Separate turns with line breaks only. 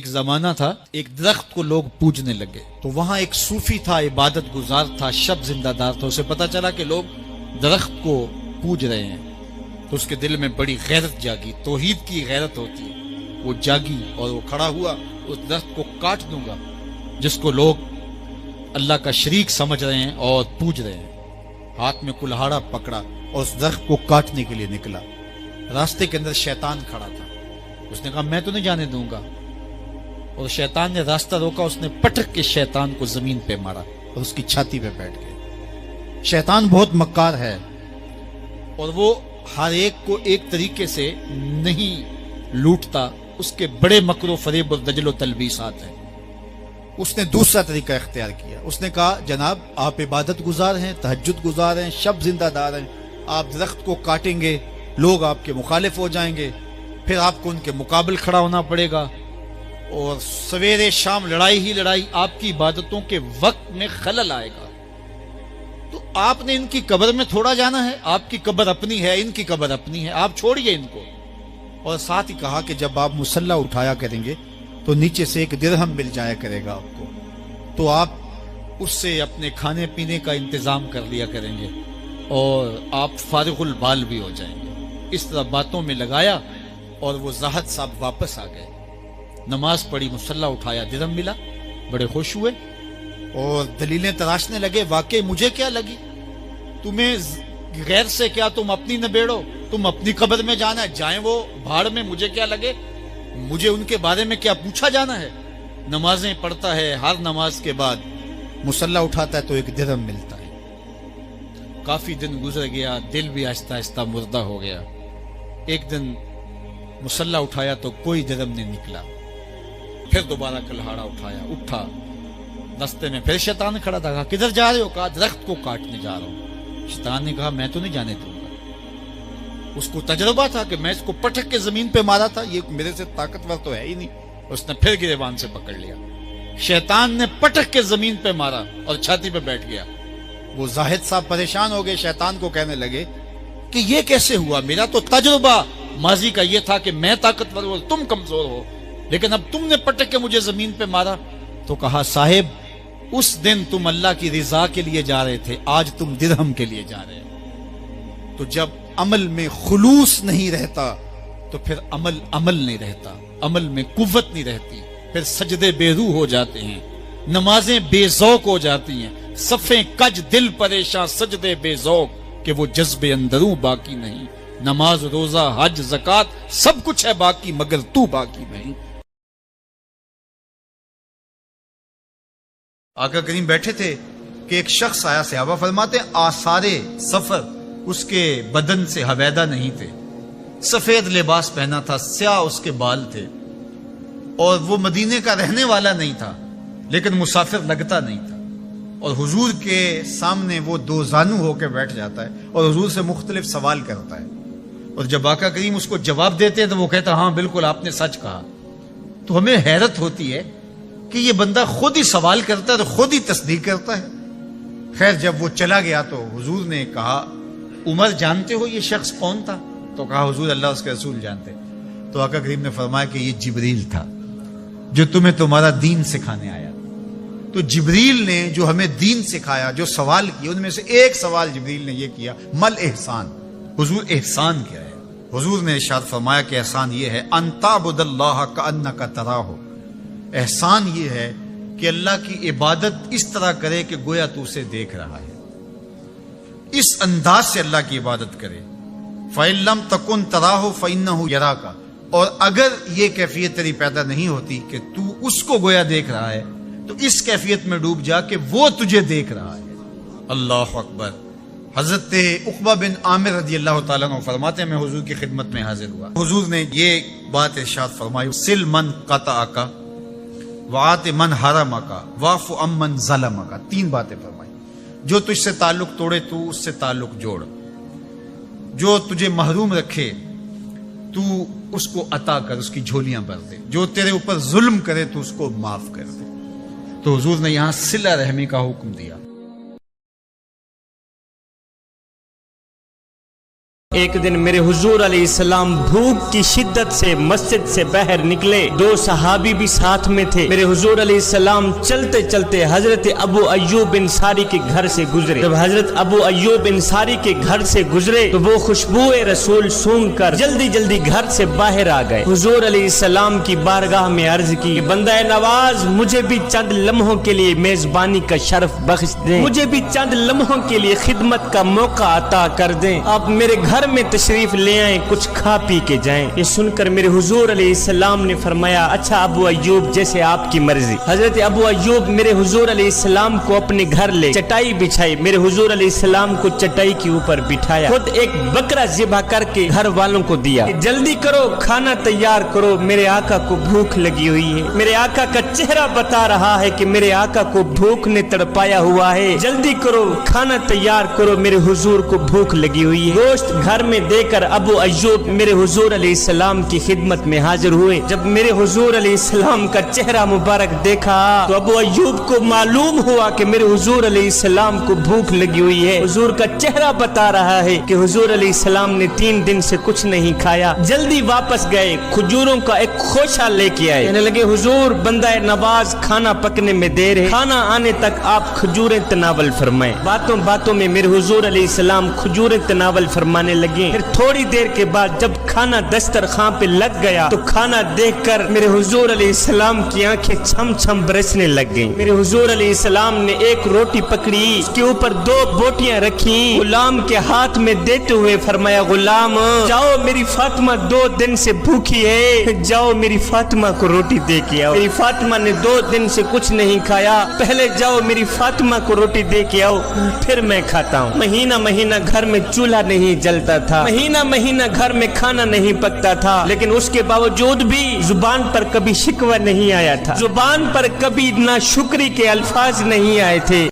ایک زمانہ تھا، ایک درخت کو لوگ پوجنے لگے، تو وہاں ایک صوفی تھا، عبادت گزار تھا، شب زندہ دار تھا۔ اسے پتا چلا کہ لوگ درخت کو پوج رہے ہیں، تو اس کے دل میں بڑی غیرت جاگی، توحید کی غیرت ہوتی ہے، وہ جاگی اور وہ کھڑا ہوا، اس درخت کو کاٹ دوں گا جس کو لوگ اللہ کا شریک سمجھ رہے ہیں اور پوج رہے ہیں۔ ہاتھ میں کلہاڑا پکڑا اور اس درخت کو کاٹنے کے لیے نکلا۔ راستے کے اندر شیطان کھڑا تھا، اس نے کہا میں تو نہیں جانے دوں گا، اور شیطان نے راستہ روکا، اس نے پٹک کے شیطان کو زمین پہ مارا اور اس کی چھاتی پہ بیٹھ گیا۔ شیطان بہت مکار ہے اور وہ ہر ایک کو ایک طریقے سے نہیں لوٹتا، اس کے بڑے مکر و فریب اور دجل و تلبیسات ہیں۔ اس نے دوسرا طریقہ اختیار کیا، اس نے کہا جناب آپ عبادت گزار ہیں، تہجد گزار ہیں، شب زندہ دار ہیں، آپ درخت کو کاٹیں گے، لوگ آپ کے مخالف ہو جائیں گے، پھر آپ کو ان کے مقابل کھڑا ہونا پڑے گا، اور سویرے شام لڑائی ہی لڑائی، آپ کی عبادتوں کے وقت میں خلل آئے گا۔ تو آپ نے ان کی قبر میں تھوڑا جانا ہے، آپ کی قبر اپنی ہے، ان کی قبر اپنی ہے، آپ چھوڑیے ان کو۔ اور ساتھ ہی کہا کہ جب آپ مصلی اٹھایا کریں گے تو نیچے سے ایک درہم مل جایا کرے گا آپ کو، تو آپ اس سے اپنے کھانے پینے کا انتظام کر لیا کریں گے اور آپ فارغ البال بھی ہو جائیں گے۔ اس طرح باتوں میں لگایا اور وہ زاہد صاحب واپس آ گئے، نماز پڑھی، مصلی اٹھایا، درہم ملا، بڑے خوش ہوئے اور دلیلیں تراشنے لگے، واقعی مجھے کیا لگی، تمہیں غیر سے کیا، تم اپنی نبیڑو، تم اپنی قبر میں جانا ہے، جائیں وہ بھاڑ میں، مجھے کیا لگے، مجھے ان کے بارے میں کیا پوچھا جانا ہے۔ نمازیں پڑھتا ہے، ہر نماز کے بعد مصلی اٹھاتا ہے تو ایک درہم ملتا ہے۔ کافی دن گزر گیا، دل بھی آہستہ آہستہ مردہ ہو گیا۔ ایک دن مصلی اٹھایا تو کوئی درہم نہیں نکلا، پھر دوبارہ کلہاڑا اٹھایا، اٹھا، راستے میں پھر شیطان کھڑا تھا، کہا کدھر جا رہے ہو، کہا درخت کو کاٹنے جا رہا ہوں۔ شیطان نے کہا میں تو نہیں جانے دوں گا۔ اس کو تجربہ تھا کہ میں اس کو پٹک کے زمین پہ مارا تھا، یہ میرے سے طاقتور تو ہے ہی نہیں۔ اس نے پھر گریبان سے پکڑ لیا، شیطان نے پٹک کے زمین پہ مارا اور چھاتی پہ بیٹھ گیا۔ وہ زاہد صاحب پریشان ہو گئے، شیطان کو کہنے لگے کہ یہ کیسے ہوا، میرا تو تجربہ ماضی کا یہ تھا کہ میں طاقتور ہوں، تم کمزور ہو، لیکن اب تم نے پٹک کے مجھے زمین پہ مارا۔ تو کہا صاحب اس دن تم اللہ کی رضا کے لیے جا رہے تھے، آج تم درہم کے لیے جا رہے ہو۔ تو جب عمل میں خلوص نہیں رہتا تو پھر عمل نہیں رہتا، عمل میں قوت نہیں رہتی، پھر سجدے بے روح ہو جاتے ہیں، نمازیں بے ذوق ہو جاتی ہیں، صفیں کج دل پریشاں، سجدے بے ذوق کہ وہ جذبے اندروں باقی نہیں۔ نماز روزہ حج زکوٰۃ سب کچھ ہے باقی مگر تو باقی نہیں۔ آقا کریم بیٹھے تھے کہ ایک شخص آیا، صحابہ فرماتے آثار سفر اس کے بدن سے حویدہ نہیں تھے، سفید لباس پہنا تھا، سیاہ اس کے بال تھے، اور وہ مدینے کا رہنے والا نہیں تھا لیکن مسافر لگتا نہیں تھا، اور حضور کے سامنے وہ دو زانو ہو کے بیٹھ جاتا ہے اور حضور سے مختلف سوال کرتا ہے، اور جب آقا کریم اس کو جواب دیتے ہیں تو وہ کہتا ہاں بالکل آپ نے سچ کہا۔ تو ہمیں حیرت ہوتی ہے کہ یہ بندہ خود ہی سوال کرتا ہے تو خود ہی تصدیق کرتا ہے۔ خیر جب وہ چلا گیا تو حضور نے کہا عمر جانتے ہو یہ شخص کون تھا؟ تو کہا حضور اللہ اس کے رسول جانتے۔ تو آقا کریم نے فرمایا کہ یہ جبریل تھا جو تمہیں تمہارا دین سکھانے آیا۔ تو جبریل نے جو ہمیں دین سکھایا، جو سوال کیا، ان میں سے ایک سوال جبریل نے یہ کیا مل احسان، حضور احسان کیا ہے؟ حضور نے ارشاد فرمایا کہ احسان یہ ہے ان تعبد اللہ کأنک تراہ، احسان یہ ہے کہ اللہ کی عبادت اس طرح کرے کہ گویا تو اسے دیکھ رہا ہے، اس انداز سے اللہ کی عبادت کرے۔ فَإِن لَمْ تَكُنْ تَرَاهُ فَإِنَّهُ يَرَاكَ، اور اگر یہ کیفیت تیری پیدا نہیں ہوتی کہ تو اس کو گویا دیکھ رہا ہے تو اس کیفیت میں ڈوب جا کہ وہ تجھے دیکھ رہا ہے۔ اللہ اکبر۔ حضرت عقبہ بن عامر رضی اللہ تعالیٰ عنہ فرماتے ہیں میں حضور کی خدمت میں حاضر ہوا، حضور نے یہ بات ارشاد فرمائی سل من قطعک وعات من حرمک واعف عمن ظلمک، تین باتیں فرمائی۔ جو تجھ سے تعلق توڑے تو اس سے تعلق جوڑ، جو تجھے محروم رکھے تو اس کو عطا کر، اس کی جھولیاں بھر دے، جو تیرے اوپر ظلم کرے تو اس کو معاف کر دے۔ تو حضور نے یہاں صلہ رحمی کا حکم دیا۔
ایک دن میرے حضور علیہ السلام بھوک کی شدت سے مسجد سے باہر نکلے، 2 صحابی بھی ساتھ میں تھے۔ میرے حضور علیہ السلام چلتے چلتے حضرت ابو ایوب انصاری کے گھر سے گزرے۔ جب حضرت ابو ایوب انصاری کے گھر سے گزرے تو وہ خوشبو رسول سونگ کر جلدی جلدی گھر سے باہر آ گئے۔ حضور علیہ السلام کی بارگاہ میں عرض کی کہ بندہ نواز مجھے بھی چند لمحوں کے لیے میزبانی کا شرف بخش دیں، مجھے بھی چند لمحوں کے لیے خدمت کا موقع عطا کر دیں، آپ میرے گھر میں تشریف لے آئیں، کچھ کھا پی کے جائیں۔ یہ سن کر میرے حضور علیہ السلام نے فرمایا اچھا ابو ایوب جیسے آپ کی مرضی۔ حضرت ابو ایوب میرے حضور علیہ السلام کو اپنے گھر لے چٹائی بچھائی، میرے حضور علیہ السلام کو چٹائی کے اوپر بٹھایا، خود ایک بکرا ذبح کر کے گھر والوں کو دیا، جلدی کرو کھانا تیار کرو، میرے آقا کو بھوک لگی ہوئی ہے۔ میرے آقا کا چہرہ بتا رہا ہے کہ میرے آقا کو بھوک نے تڑپایا ہوا ہے، جلدی کرو کھانا تیار کرو، میرے حضور کو بھوک لگی ہوئی ہے۔ گوشت گھر میں دے کر ابو ایوب میرے حضور علیہ السلام کی خدمت میں حاضر ہوئے۔ جب میرے حضور علیہ السلام کا چہرہ مبارک دیکھا تو ابو ایوب کو معلوم ہوا کہ میرے حضور علیہ السلام کو بھوک لگی ہوئی ہے۔ حضور کا چہرہ بتا رہا ہے کہ حضور علیہ السلام نے 3 دن سے کچھ نہیں کھایا۔ جلدی واپس گئے، کھجوروں کا ایک خوشہ لے کے آئے، کہنے لگے حضور بندہ نواز کھانا پکنے میں دیر ہے، کھانا آنے تک آپ کھجوریں تناول فرمائیں۔ باتوں باتوں میں میرے حضور علیہ السلام کھجوریں تناول فرمانے لگے۔ پھر تھوڑی دیر کے بعد جب کھانا دسترخوان پہ لگ گیا تو کھانا دیکھ کر میرے حضور علیہ السلام کی آنکھیں چھم چھم برسنے لگ گئیں۔ میرے حضور علیہ السلام نے ایک روٹی پکڑی، اس کے اوپر 2 بوٹیاں رکھی، غلام کے ہاتھ میں دیتے ہوئے فرمایا غلام جاؤ میری فاطمہ 2 دن سے بھوکی ہے، جاؤ میری فاطمہ کو روٹی دے کے آؤ، میری فاطمہ نے 2 دن سے کچھ نہیں کھایا، پہلے جاؤ میری فاطمہ کو روٹی دے کے آؤ پھر میں کھاتا ہوں۔ مہینہ مہینہ گھر میں چولہا نہیں جلتا تھا، مہینہ مہینہ گھر میں کھانا نہیں پکتا تھا، لیکن اس کے باوجود بھی زبان پر کبھی شکوہ نہیں آیا تھا، زبان پر کبھی ناشکری کے الفاظ نہیں آئے تھے۔